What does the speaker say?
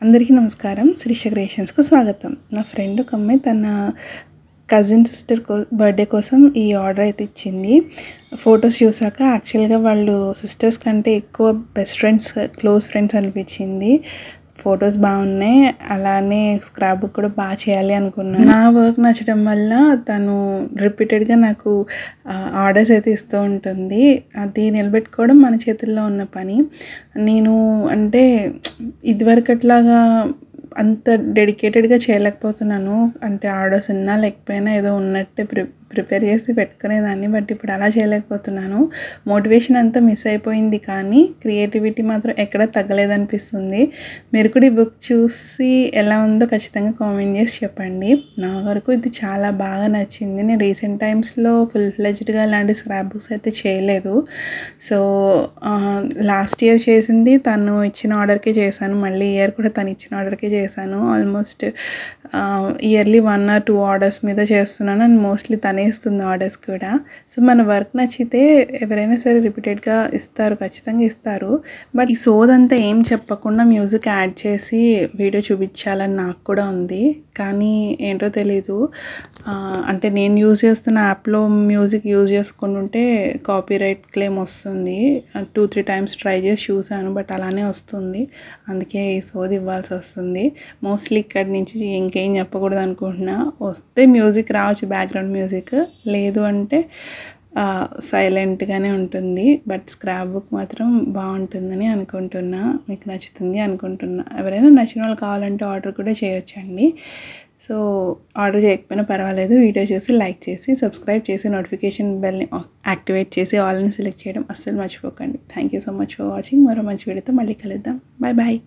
అందరికీ నమస్కారం. శిరీష క్రియేషన్స్‌కు స్వాగతం. నా ఫ్రెండ్ ఒక అమ్మాయి తన కజిన్ సిస్టర్ బర్త్‌డే కోసం ఈ ఆర్డర్ అయితే ఇచ్చింది. ఫోటోస్ చూసాక యాక్చువల్‌గా వాళ్ళు సిస్టర్స్ కంటే ఎక్కువ బెస్ట్ ఫ్రెండ్స్, క్లోజ్ ఫ్రెండ్స్ అనిపించింది. ఫోటోస్ బాగున్నాయి. అలానే స్క్రాప్ బుక్ కూడా బాగా చేయాలి అనుకున్నాను. నా వర్క్ నచ్చడం వల్ల తను రిపీటెడ్గా నాకు ఆర్డర్స్ అయితే ఇస్తూ ఉంటుంది. అది నిలబెట్టుకోవడం మన చేతుల్లో ఉన్న పని. నేను అంటే ఇదివరకట్లాగా అంత డెడికేటెడ్గా చేయలేకపోతున్నాను. అంటే ఆర్డర్స్ ఉన్నా లేకపోయినా ఏదో ఉన్నట్టే ప్రిపేర్ చేసి పెట్టుకునేదాన్ని. బట్ ఇప్పుడు అలా చేయలేకపోతున్నాను. మోటివేషన్ అంతా మిస్ అయిపోయింది, కానీ క్రియేటివిటీ మాత్రం ఎక్కడ తగ్గలేదనిపిస్తుంది. మీరు కూడా ఈ బుక్ చూసి ఎలా ఉందో ఖచ్చితంగా కామెంట్ చేసి చెప్పండి. నా వరకు ఇది చాలా బాగా నచ్చింది. నేను రీసెంట్ టైమ్స్లో ఫుల్ ఫ్లెడ్జ్డ్గా ఇలాంటి స్క్రాప్ బుక్స్ అయితే చేయలేదు. సో లాస్ట్ ఇయర్ చేసింది తను ఇచ్చిన ఆర్డర్కే చేశాను. మళ్ళీ ఇయర్ కూడా తను ఇచ్చిన ఆర్డర్కే చేశాను. ఆల్మోస్ట్ ఇయర్లీ 1 or 2 ఆర్డర్స్ మీద చేస్తున్నాను. అండ్ మోస్ట్లీ తనే ఇస్తుంది ఆర్డర్స్ కూడా. సో మన వర్క్ నచ్చితే ఎవరైనా సరే రిపీటెడ్గా ఇస్తారు, ఖచ్చితంగా ఇస్తారు. బట్ ఈ సోదంతా ఏం చెప్పకుండా మ్యూజిక్ యాడ్ చేసి వీడియో చూపించాలని నాకు కూడా ఉంది, కానీ ఏంటో తెలీదు. అంటే నేను యూజ్ చేస్తున్న యాప్లో మ్యూజిక్ యూజ్ చేసుకుని ఉంటే కాపీరైట్ క్లెయిమ్ వస్తుంది. 2-3 టైమ్స్ ట్రై చేసి చూసాను, బట్ అలానే వస్తుంది. అందుకే ఈ సోది ఇవ్వాల్సి వస్తుంది. మోస్ట్లీ ఇక్కడి నుంచి ఇంకేం చెప్పకూడదు అనుకుంటున్నా. వస్తే మ్యూజిక్ రావచ్చు, బ్యాక్గ్రౌండ్ మ్యూజిక్. లేదు అంటే సైలెంట్గానే ఉంటుంది. బట్ స్క్రాప్ బుక్ మాత్రం బాగుంటుందని అనుకుంటున్నా. మీకు నచ్చుతుంది అనుకుంటున్నా. ఎవరైనా నచ్చిన వాళ్ళు కావాలంటే ఆర్డర్ కూడా చేయొచ్చండి. సో ఆర్డర్ చేయకపోయినా పర్వాలేదు. వీడియో చూసి లైక్ చేసి, సబ్స్క్రైబ్ చేసి, నోటిఫికేషన్ బెల్ని యాక్టివేట్ చేసి ఆల్ని సెలెక్ట్ చేయడం అస్సలు మర్చిపోకండి. Thank you so much for watching. మరో మంచి వీడియోతో మళ్ళీ కలుద్దాం. Bye bye.